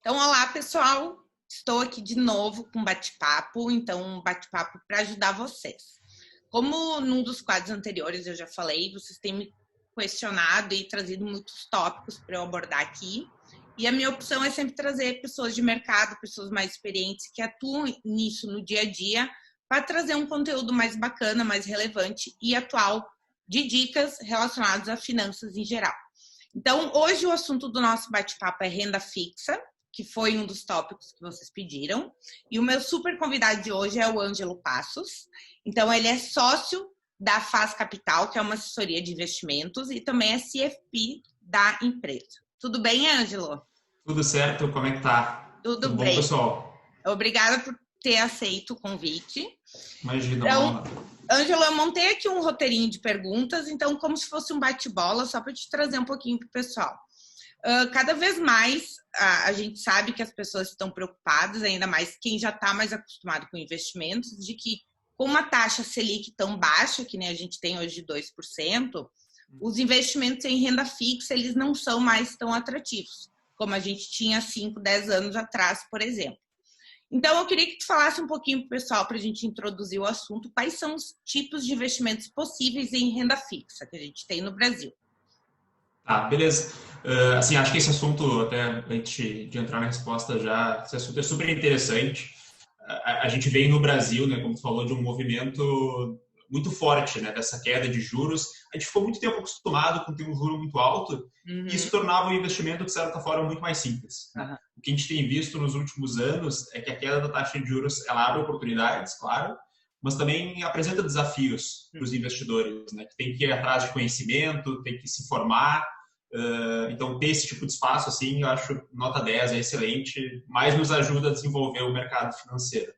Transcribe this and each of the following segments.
Então, olá, pessoal. Estou aqui de novo com um bate-papo, então um bate-papo para ajudar vocês. Como num dos quadros anteriores eu já falei, vocês têm me questionado e trazido muitos tópicos para eu abordar aqui. E a minha opção é sempre trazer pessoas de mercado, pessoas mais experientes que atuam nisso no dia a dia, para trazer um conteúdo mais bacana, mais relevante e atual de dicas relacionadas a finanças em geral. Então, hoje o assunto do nosso bate-papo é renda fixa, que foi um dos tópicos que vocês pediram. E o meu super convidado de hoje é o Ângelo Passos. Então, ele é sócio da Faz Capital, que é uma assessoria de investimentos, e também é CFP da empresa. Tudo bem, Ângelo? Tudo certo, como é que tá? Tudo bom, bem, pessoal? Obrigada por ter aceito o convite. Imagina, então, Ângelo, eu montei aqui um roteirinho de perguntas, então como se fosse um bate-bola, só para te trazer um pouquinho para o pessoal. Cada vez mais a gente sabe que as pessoas estão preocupadas, ainda mais quem já está mais acostumado com investimentos, de que com uma taxa Selic tão baixa, que nem a gente tem hoje de 2%, os investimentos em renda fixa eles não são mais tão atrativos, como a gente tinha 5, 10 anos atrás, por exemplo. Então, eu queria que tu falasse um pouquinho para o pessoal, para a gente introduzir o assunto, quais são os tipos de investimentos possíveis em renda fixa que a gente tem no Brasil. Tá, beleza. Assim, acho que esse assunto, até antes de entrar na resposta já, esse assunto é super interessante. A gente veio no Brasil, né, como tu falou, de um movimento muito forte, né, dessa queda de juros. A gente ficou muito tempo acostumado com ter um juro muito alto, e isso tornava o investimento, de certa forma, muito mais simples. Né? O que a gente tem visto nos últimos anos é que a queda da taxa de juros, ela abre oportunidades, claro, mas também apresenta desafios para os investidores, né, que tem que ir atrás de conhecimento, tem que se informar. Então, ter esse tipo de espaço, assim, eu acho nota 10, é excelente, mas nos ajuda a desenvolver o mercado financeiro.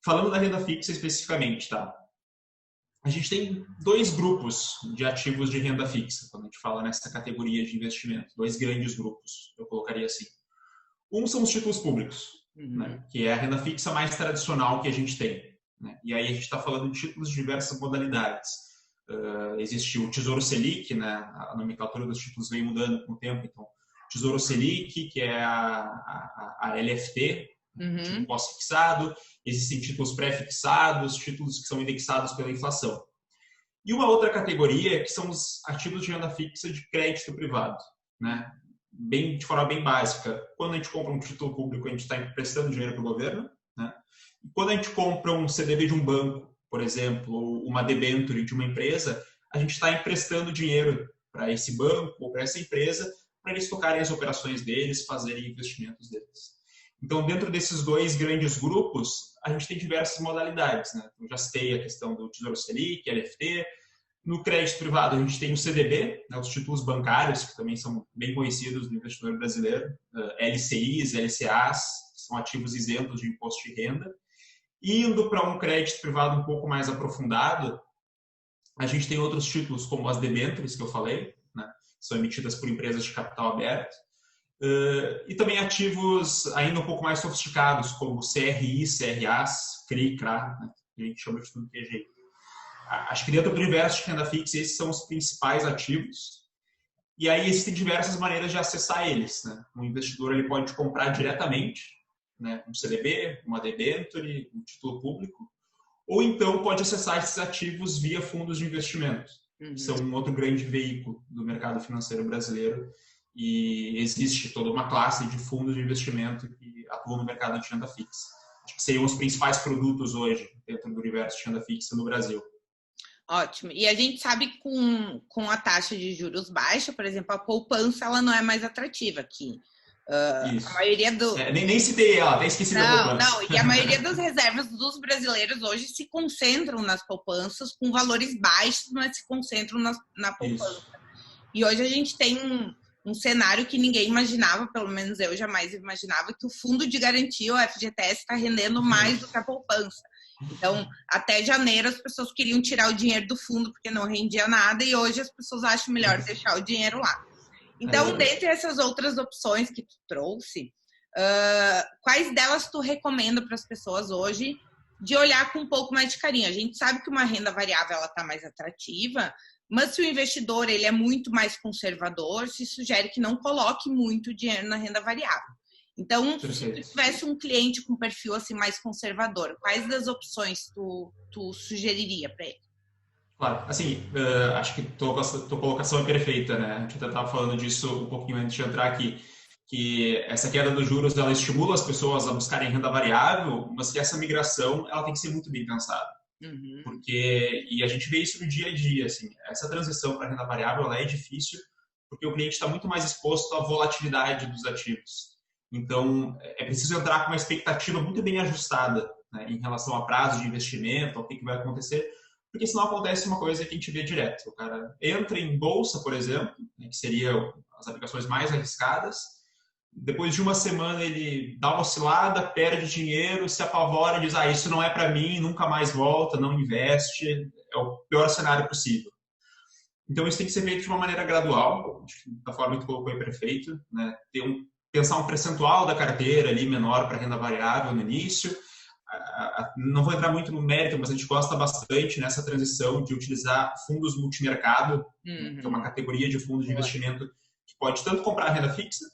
Falando da renda fixa especificamente, tá? A gente tem dois grupos de ativos de renda fixa, quando a gente fala nessa categoria de investimento. Dois grandes grupos, eu colocaria assim. Um são os títulos públicos, né, que é a renda fixa mais tradicional que a gente tem. Né? E aí a gente está falando de títulos de diversas modalidades. Existe o Tesouro Selic, né? A nomenclatura dos títulos vem mudando com o tempo. Então, Tesouro Selic, que é a LFT, tipo pós-fixado. Existem títulos pré-fixados, títulos que são indexados pela inflação. E uma outra categoria que são os ativos de renda fixa de crédito privado, né? De forma bem básica. Quando a gente compra um título público, a gente está emprestando dinheiro para o governo. Né? E quando a gente compra um CDB de um banco, por exemplo, ou uma debênture de uma empresa, a gente está emprestando dinheiro para esse banco ou para essa empresa para eles tocarem as operações deles, fazerem investimentos deles. Então, dentro desses dois grandes grupos, a gente tem diversas modalidades. Né? Eu já citei a questão do Tesouro Selic, LFT. No crédito privado, a gente tem o CDB, né, os títulos bancários, que também são bem conhecidos do investidor brasileiro, LCIs, LCAs, que são ativos isentos de imposto de renda. Indo para um crédito privado um pouco mais aprofundado, a gente tem outros títulos como as debêntures que eu falei, né, que são emitidas por empresas de capital aberto, e também ativos ainda um pouco mais sofisticados, como CRI, CRAs, CRI, CRA, né, que a gente chama de tudo que é jeito. Acho que dentro do universo de renda fixa, esses são os principais ativos. E aí existem diversas maneiras de acessar eles. Né? O investidor ele pode comprar diretamente, né, um CDB, uma debênture, um título público, ou então pode acessar esses ativos via fundos de investimento, que são um outro grande veículo do mercado financeiro brasileiro. E existe toda uma classe de fundos de investimento que atuam no mercado de renda fixa. Acho que seriam os principais produtos hoje dentro do universo de renda fixa no Brasil. Ótimo. E a gente sabe que com a taxa de juros baixa, por exemplo, a poupança ela não é mais atrativa aqui. A maioria nem citei ela, até esqueci da poupança. Não, e a maioria das reservas dos brasileiros hoje se concentram nas poupanças com valores baixos, mas se concentram na poupança. Isso. E hoje a gente tem um cenário que ninguém imaginava, pelo menos eu jamais imaginava, que o fundo de garantia, o FGTS, está rendendo mais do que a poupança. Então, até janeiro as pessoas queriam tirar o dinheiro do fundo porque não rendia nada e hoje as pessoas acham melhor deixar o dinheiro lá. Então, dentre essas outras opções que tu trouxe, quais delas tu recomenda para as pessoas hoje de olhar com um pouco mais de carinho? A gente sabe que uma renda variável ela está mais atrativa, mas se o investidor ele é muito mais conservador, se sugere que não coloque muito dinheiro na renda variável. Então, se tu Perfeito. tivesse um cliente com perfil assim mais conservador, quais das opções tu sugeriria para ele? Claro, assim, acho que tua colocação é perfeita, né? A gente até estava falando disso um pouquinho antes de entrar aqui, que essa queda dos juros, ela estimula as pessoas a buscarem renda variável, mas que essa migração, ela tem que ser muito bem pensada. Uhum. Porque, e a gente vê isso no dia a dia, assim, essa transição para renda variável, ela é difícil, porque o cliente está muito mais exposto à volatilidade dos ativos. Então, é preciso entrar com uma expectativa muito bem ajustada, né, em relação a prazo de investimento, ao que vai acontecer, porque senão acontece uma coisa que a gente vê direto. O cara entra em bolsa, por exemplo, né, que seria as aplicações mais arriscadas, depois de uma semana ele dá uma oscilada, perde dinheiro, se apavora e diz: ah, isso não é para mim, nunca mais volta, não investe, é o pior cenário possível. Então isso tem que ser feito de uma maneira gradual, da forma que tu colocou aí, perfeito, né? Pensar um percentual da carteira ali menor para renda variável no início. Não vou entrar muito no mérito, mas a gente gosta bastante nessa transição de utilizar fundos multimercado, que é uma categoria de fundos de investimento que pode tanto comprar renda fixa,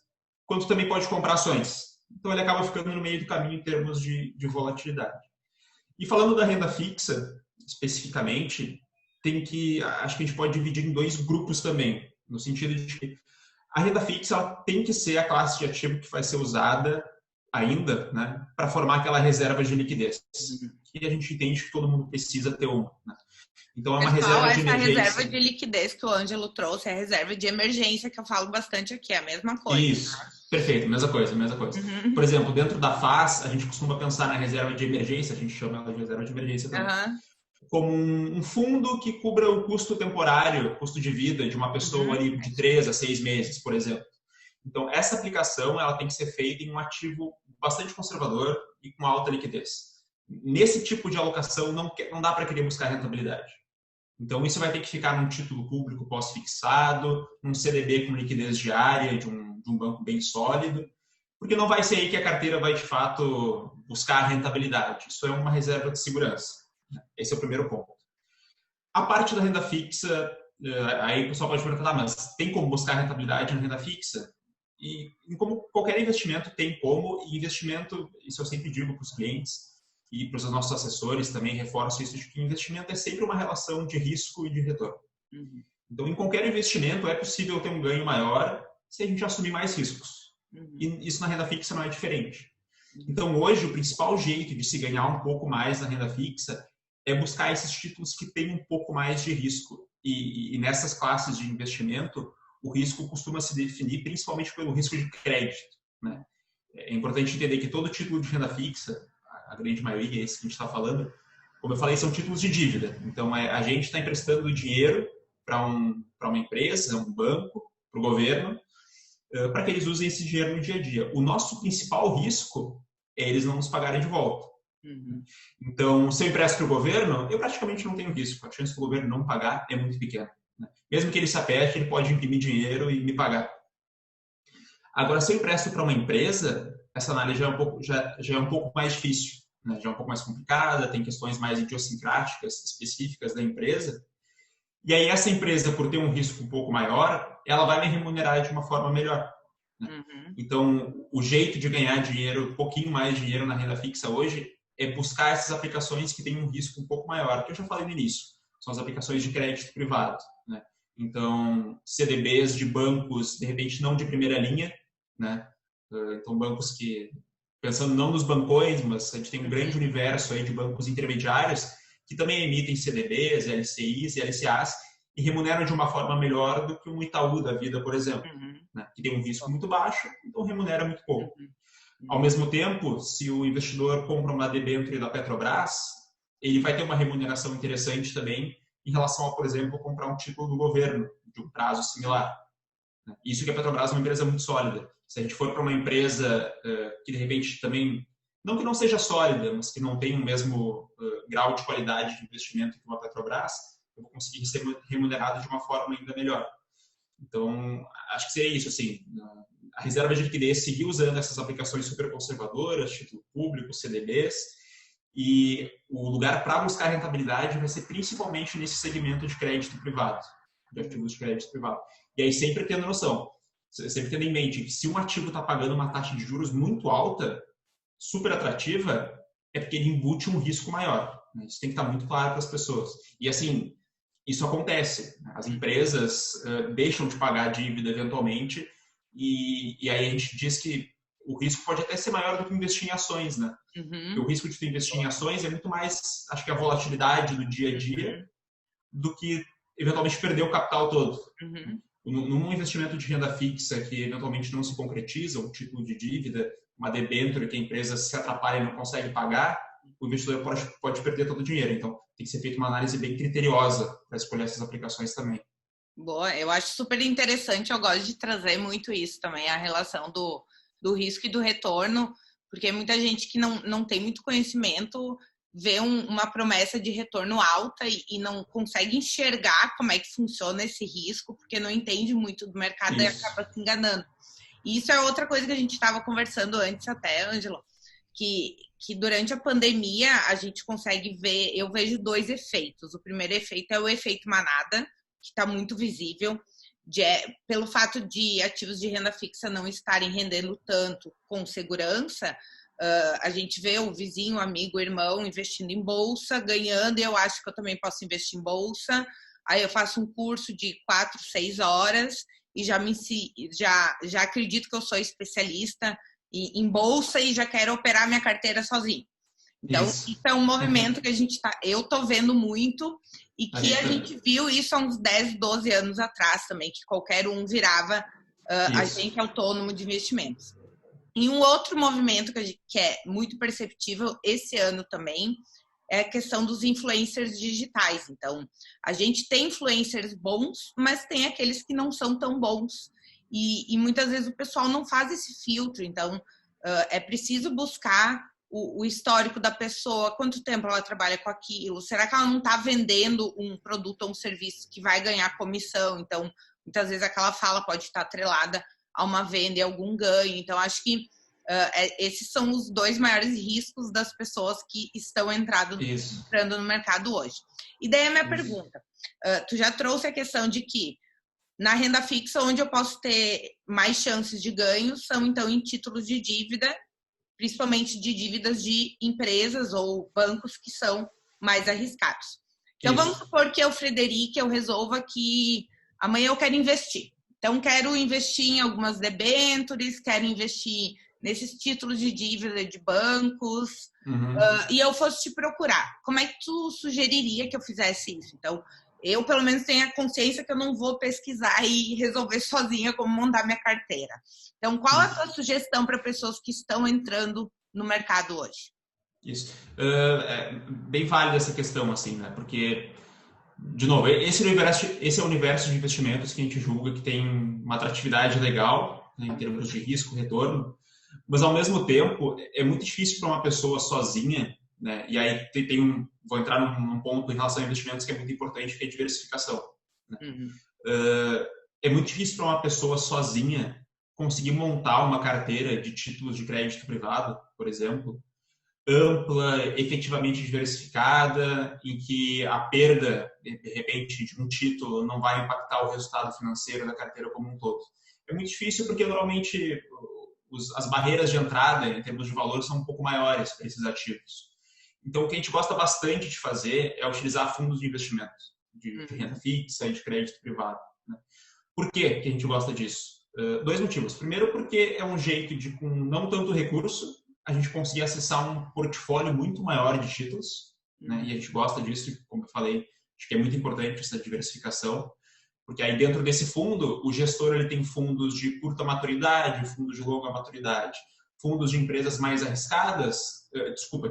quanto também pode comprar ações. Então ele acaba ficando no meio do caminho em termos de volatilidade. E falando da renda fixa, especificamente, acho que a gente pode dividir em dois grupos também, no sentido de que a renda fixa ela tem que ser a classe de ativo que vai ser usada ainda, né, para formar aquela reserva de liquidez, que a gente entende que todo mundo precisa ter uma. Né? Então é uma Pessoal, reserva de essa reserva emergência. de liquidez que o Ângelo trouxe é a reserva de emergência, que eu falo bastante aqui, é a mesma coisa. Isso, perfeito, mesma coisa, mesma coisa. Uhum. Por exemplo, dentro da FAS, a gente costuma pensar na reserva de emergência, a gente chama ela de reserva de emergência também, como um fundo que cubra o custo temporário, custo de vida de uma pessoa ali de 3 a 6 meses, por exemplo. Então, essa aplicação ela tem que ser feita em um ativo bastante conservador e com alta liquidez. Nesse tipo de alocação, não dá para querer buscar rentabilidade. Então, isso vai ter que ficar num título público pós-fixado, num CDB com liquidez diária de um banco bem sólido, porque não vai ser aí que a carteira vai, de fato, buscar a rentabilidade. Isso é uma reserva de segurança. Esse é o primeiro ponto. A parte da renda fixa, aí o pessoal pode perguntar, mas tem como buscar rentabilidade na renda fixa? E como qualquer investimento tem como, e investimento, isso eu sempre digo para os clientes e para os nossos assessores também, reforço isso, de que investimento é sempre uma relação de risco e de retorno. Então, em qualquer investimento é possível ter um ganho maior se a gente assumir mais riscos. E isso na renda fixa não é diferente. Então, hoje, o principal jeito de se ganhar um pouco mais na renda fixa é buscar esses títulos que têm um pouco mais de risco. E nessas classes de investimento, o risco costuma se definir principalmente pelo risco de crédito. Né? É importante entender que todo título de renda fixa, a grande maioria, esse que a gente está falando, como eu falei, são títulos de dívida. Então, a gente está emprestando dinheiro para uma empresa, um banco, para o governo, para que eles usem esse dinheiro no dia a dia. O nosso principal risco é eles não nos pagarem de volta. Então, se eu empresto para o governo, eu praticamente não tenho risco. A chance do governo não pagar é muito pequena. Né? Mesmo que ele se aperte, ele pode imprimir dinheiro e me pagar. Agora, se eu empresto para uma empresa, essa análise já é um pouco mais difícil. Né? Já é um pouco mais complicada, tem questões mais idiosincráticas, específicas da empresa. E aí essa empresa, por ter um risco um pouco maior, ela vai me remunerar de uma forma melhor. Né? Então, o jeito de ganhar dinheiro, um pouquinho mais de dinheiro na renda fixa hoje, é buscar essas aplicações que têm um risco um pouco maior, que eu já falei no início. São as aplicações de crédito privado. Né? Então, CDBs de bancos, de repente, não de primeira linha. Né? Então, bancos que, pensando não nos bancões, mas a gente tem um grande universo aí de bancos intermediários que também emitem CDBs, LCIs e LCAs e remuneram de uma forma melhor do que um Itaú da vida, por exemplo, né? Que tem um risco muito baixo, então remunera muito pouco. Ao mesmo tempo, se o investidor compra uma debênture da Petrobras, ele vai ter uma remuneração interessante também em relação a, por exemplo, comprar um título do governo de um prazo similar. Isso que a Petrobras é uma empresa muito sólida. Se a gente for para uma empresa que, de repente, também, não que não seja sólida, mas que não tem o mesmo grau de qualidade de investimento que uma Petrobras, eu vou conseguir ser remunerado de uma forma ainda melhor. Então, acho que seria isso, assim, a reserva de liquidez seguir usando essas aplicações super conservadoras, título público, CDBs, e o lugar para buscar rentabilidade vai ser principalmente nesse segmento de crédito privado, de ativos de crédito privado. E aí sempre tendo noção, sempre tendo em mente que se um ativo está pagando uma taxa de juros muito alta, super atrativa, é porque ele embute um risco maior. Né? Isso tem que estar muito claro para as pessoas. E assim, isso acontece. Né? As empresas deixam de pagar a dívida eventualmente e aí a gente diz que o risco pode até ser maior do que investir em ações, né? Porque o risco de tu investir em ações é muito mais, acho que a volatilidade do dia a dia do que eventualmente perder o capital todo. Num investimento de renda fixa que eventualmente não se concretiza, um título de dívida, uma debênture que a empresa se atrapalha e não consegue pagar, o investidor pode perder todo o dinheiro. Então, tem que ser feita uma análise bem criteriosa para escolher essas aplicações também. Boa, eu acho super interessante, eu gosto de trazer muito isso também, a relação do risco e do retorno, porque muita gente que não tem muito conhecimento vê uma promessa de retorno alta e não consegue enxergar como é que funciona esse risco, porque não entende muito do mercado e acaba se enganando. E isso é outra coisa que a gente estava conversando antes até, Ângelo, que durante a pandemia a gente consegue ver, eu vejo 2 efeitos. O primeiro efeito é o efeito manada, que está muito visível, pelo fato de ativos de renda fixa não estarem rendendo tanto com segurança, a gente vê o vizinho, amigo, irmão investindo em bolsa, ganhando, e eu acho que eu também posso investir em bolsa. Aí eu faço um curso de 4, 6 horas e já acredito que eu sou especialista em bolsa e já quero operar minha carteira sozinho. Então, isso é um movimento que eu tô vendo muito e que a gente viu isso há uns 10, 12 anos atrás também, que qualquer um virava agente autônomo de investimentos. E um outro movimento que é muito perceptível esse ano também é a questão dos influencers digitais. Então, a gente tem influencers bons, mas tem aqueles que não são tão bons. E muitas vezes o pessoal não faz esse filtro. Então, é preciso buscar o histórico da pessoa, quanto tempo ela trabalha com aquilo, será que ela não está vendendo um produto ou um serviço que vai ganhar comissão? Então, muitas vezes aquela fala pode estar atrelada a uma venda e algum ganho. Então, acho que esses são os 2 maiores riscos das pessoas que estão entrando no mercado hoje. E daí a minha pergunta, tu já trouxe a questão de que na renda fixa, onde eu posso ter mais chances de ganho, são então em títulos de dívida, principalmente de dívidas de empresas ou bancos que são mais arriscados. Então, vamos supor que eu, Frederic, eu resolva que amanhã eu quero investir. Então, quero investir em algumas debêntures, quero investir nesses títulos de dívida de bancos, e eu fosse te procurar. Como é que tu sugeriria que eu fizesse isso? Então, eu, pelo menos, tenho a consciência que eu não vou pesquisar e resolver sozinha como montar minha carteira. Então, qual a sua sugestão para pessoas que estão entrando no mercado hoje? Isso. É bem válida essa questão, assim, né? Porque, de novo, esse é o universo de investimentos que a gente julga que tem uma atratividade legal, né, em termos de risco, retorno, mas, ao mesmo tempo, é muito difícil para uma pessoa sozinha, né? E aí vou entrar num ponto em relação a investimentos que é muito importante, que é a diversificação. Né? É muito difícil para uma pessoa sozinha conseguir montar uma carteira de títulos de crédito privado, por exemplo, ampla, efetivamente diversificada, em que a perda, de repente, de um título não vai impactar o resultado financeiro da carteira como um todo. É muito difícil porque, normalmente, as barreiras de entrada, em termos de valor, são um pouco maiores para esses ativos. Então, o que a gente gosta bastante de fazer é utilizar fundos de investimento, de renda fixa e de crédito privado. Né? Por que a gente gosta disso? 2 motivos. Primeiro, porque é um jeito de, com não tanto recurso, a gente conseguir acessar um portfólio muito maior de títulos. Né? E a gente gosta disso, como eu falei, acho que é muito importante essa diversificação, porque aí dentro desse fundo, o gestor ele tem fundos de curta maturidade, fundos de longa maturidade, fundos de empresas mais arriscadas,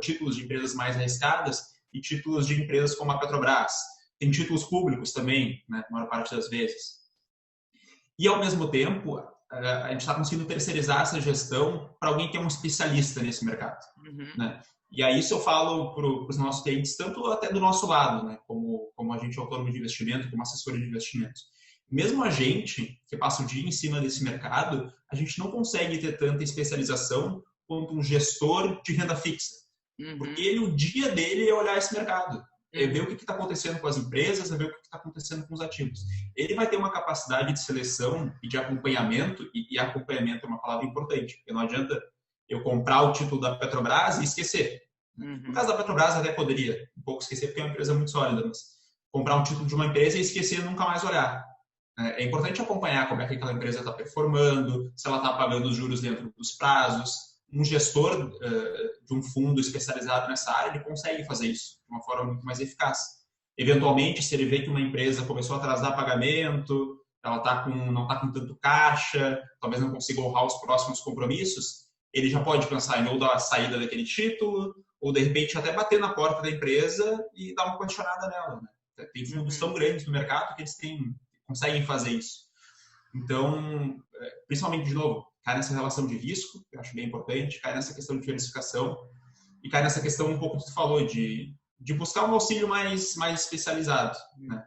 títulos de empresas mais arriscadas e títulos de empresas como a Petrobras. Tem títulos públicos também, né, a maior parte das vezes. E, ao mesmo tempo, a gente está conseguindo terceirizar essa gestão para alguém que é um especialista nesse mercado. Né? E aí isso eu falo para os nossos clientes, tanto até do nosso lado, né, como agente autônomo de investimento, como assessor de investimentos. Mesmo a gente, que passa o dia em cima desse mercado, a gente não consegue ter tanta especialização quanto um gestor de renda fixa. Porque o dia dele é olhar esse mercado. é ver o que está acontecendo com as empresas, é ver o que está acontecendo com os ativos. Ele vai ter uma capacidade de seleção e de acompanhamento, e acompanhamento é uma palavra importante, porque não adianta eu comprar o título da Petrobras e esquecer. No caso da Petrobras, até poderia um pouco esquecer, porque é uma empresa muito sólida, mas comprar um título de uma empresa e esquecer e nunca mais olhar. É importante acompanhar como é que aquela empresa está performando, se ela está pagando os juros dentro dos prazos. Um gestor de um fundo especializado nessa área, ele consegue fazer isso de uma forma muito mais eficaz. Eventualmente, se ele vê que uma empresa começou a atrasar pagamento, ela não está com tanto caixa, talvez não consiga honrar os próximos compromissos, ele já pode pensar em ou dar a saída daquele título, ou de repente até bater na porta da empresa e dar uma questionada nela. Né? Tem fundos tão grandes no mercado que eles conseguem fazer isso. Então, principalmente, de novo, cai nessa relação de risco, que eu acho bem importante, cai nessa questão de diversificação e cai nessa questão um pouco que tu falou, de buscar um auxílio mais especializado. Né?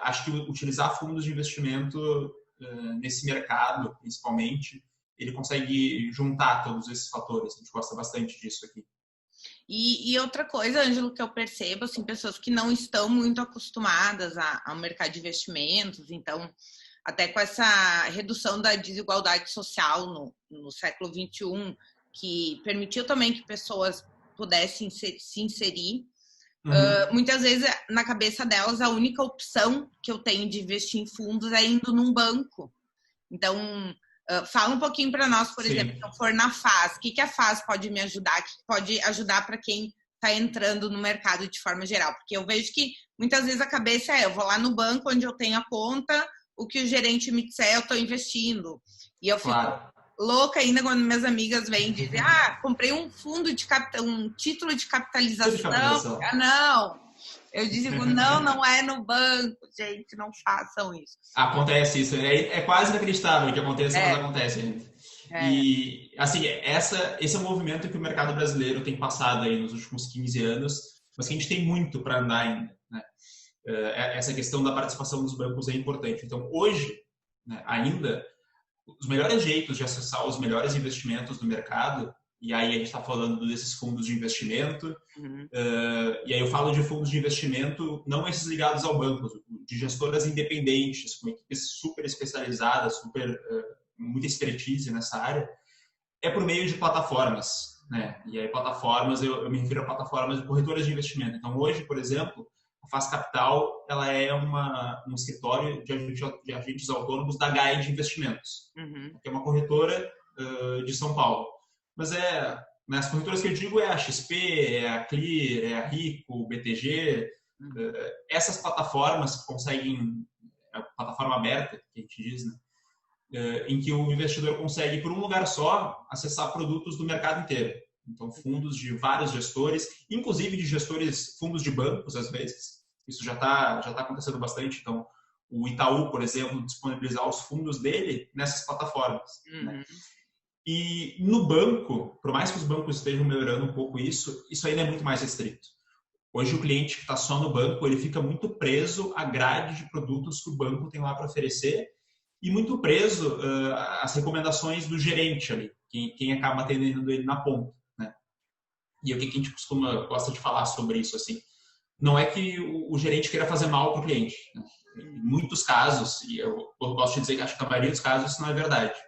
Acho que utilizar fundos de investimento nesse mercado, principalmente, ele consegue juntar todos esses fatores. A gente gosta bastante disso aqui. E outra coisa, Ângelo, que eu percebo, assim, pessoas que não estão muito acostumadas ao mercado de investimentos, então, até com essa redução da desigualdade social no século XXI, que permitiu também que pessoas pudessem se inserir, muitas vezes, na cabeça delas, a única opção que eu tenho de investir em fundos é indo num banco. Então, fala um pouquinho para nós, por exemplo, se eu for na FAS, o que a FAS pode me ajudar? O que pode ajudar para quem está entrando no mercado de forma geral? Porque eu vejo que muitas vezes a cabeça eu vou lá no banco onde eu tenho a conta, o que o gerente me disser, eu estou investindo. E eu fico louca ainda quando minhas amigas vêm e dizem, comprei um fundo de um título de capitalização. Não. Eu digo, não é no banco, gente, não façam isso. Acontece isso, é quase inacreditável que aconteça, mas acontece, gente. E, assim, esse é um movimento que o mercado brasileiro tem passado aí nos últimos 15 anos, mas que a gente tem muito para andar ainda, né? Essa questão da participação dos bancos é importante. Então, hoje, né, ainda, os melhores jeitos de acessar os melhores investimentos do mercado, e aí a gente está falando desses fundos de investimento, e aí eu falo de fundos de investimento, não esses ligados ao banco, de gestoras independentes, com equipes super especializadas, muita expertise nessa área, é por meio de plataformas. Né? E aí plataformas, eu me refiro a plataformas de corretoras de investimento. Então hoje, por exemplo, a Faz Capital ela é um escritório de agentes autônomos da Guide Investimentos, que é uma corretora de São Paulo. Mas as corretoras que eu digo é a XP, é a Clear, é a Rico, o BTG, essas plataformas que conseguem, a plataforma aberta, que a gente diz, né? Em que o investidor consegue, por um lugar só, acessar produtos do mercado inteiro. Então, fundos de vários gestores, inclusive de gestores, fundos de bancos, às vezes. Isso já tá acontecendo bastante. Então, o Itaú, por exemplo, disponibilizar os fundos dele nessas plataformas. Né? E no banco, por mais que os bancos estejam melhorando um pouco isso ainda é muito mais restrito. Hoje, o cliente que está só no banco, ele fica muito preso à grade de produtos que o banco tem lá para oferecer e muito preso às recomendações do gerente ali, quem acaba atendendo ele na ponta. Né? E o que a gente gosta de falar sobre isso, assim, não é que o gerente queira fazer mal para o cliente. Né? Em muitos casos, e eu gosto de dizer que acho que na maioria dos casos isso não é verdade,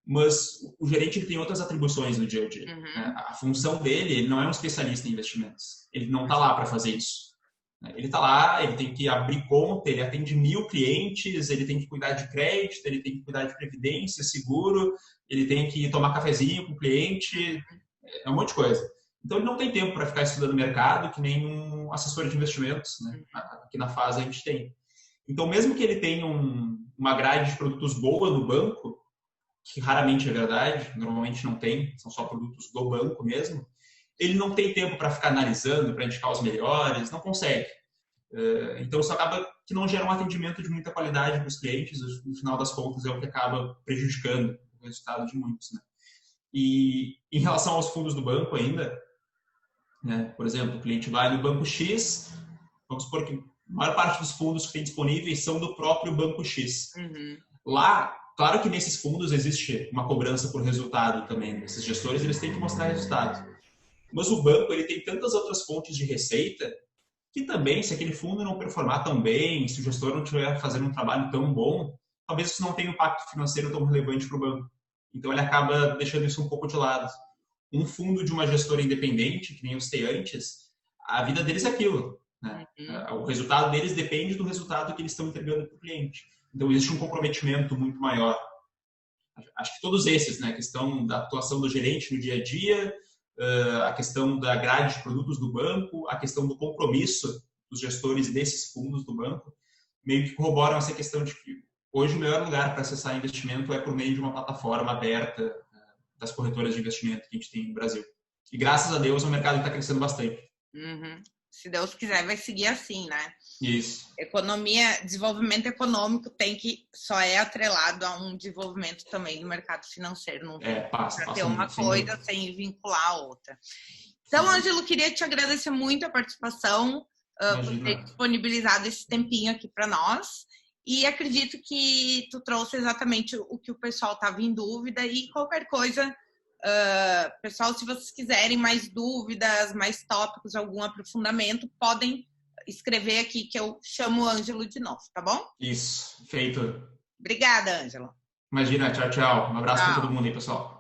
mas o gerente tem outras atribuições no dia a dia. Né? A função dele, ele não é um especialista em investimentos. Ele não está lá para fazer isso. Ele está lá, ele tem que abrir conta, ele atende 1000 clientes, ele tem que cuidar de crédito, ele tem que cuidar de previdência, seguro, ele tem que tomar cafezinho com o cliente, é um monte de coisa. Então, ele não tem tempo para ficar estudando mercado, que nem um assessor de investimentos, né? Aqui na FAS a gente tem. Então, mesmo que ele tenha uma grade de produtos boa no banco, que raramente é verdade, normalmente não tem, são só produtos do banco mesmo, ele não tem tempo para ficar analisando, para indicar os melhores, não consegue. Então, isso acaba que não gera um atendimento de muita qualidade para os clientes, no final das contas é o que acaba prejudicando o resultado de muitos. Né? E em relação aos fundos do banco ainda, né, por exemplo, o cliente vai no banco X, vamos supor que a maior parte dos fundos que tem disponíveis são do próprio banco X. Lá, claro que nesses fundos existe uma cobrança por resultado também. Esses gestores eles têm que mostrar resultado. Mas o banco ele tem tantas outras fontes de receita que também, se aquele fundo não performar tão bem, se o gestor não estiver fazendo um trabalho tão bom, talvez isso não tenha um impacto financeiro tão relevante para o banco. Então, ele acaba deixando isso um pouco de lado. Um fundo de uma gestora independente, que nem eu citei antes, a vida deles é aquilo, né? O resultado deles depende do resultado que eles estão entregando para o cliente. Então, existe um comprometimento muito maior. Acho que todos esses, né? A questão da atuação do gerente no dia a dia, a questão da grade de produtos do banco, a questão do compromisso dos gestores desses fundos do banco, meio que corroboram essa questão de que hoje o melhor lugar para acessar investimento é por meio de uma plataforma aberta das corretoras de investimento que a gente tem no Brasil. E graças a Deus o mercado está crescendo bastante. Se Deus quiser, vai seguir assim, né? Isso. Economia, desenvolvimento econômico só é atrelado a um desenvolvimento também do mercado financeiro. Não passa ter uma coisa sem vincular a outra. Então, Ângelo, queria te agradecer muito a participação, por ter disponibilizado esse tempinho aqui para nós. E acredito que tu trouxe exatamente o que o pessoal estava em dúvida. E qualquer coisa, pessoal, se vocês quiserem mais dúvidas, mais tópicos, algum aprofundamento, podem escrever aqui que eu chamo o Ângelo de novo, tá bom? Isso, feito. Obrigada, Ângelo. Imagina, tchau, tchau. Um abraço para todo mundo aí, pessoal.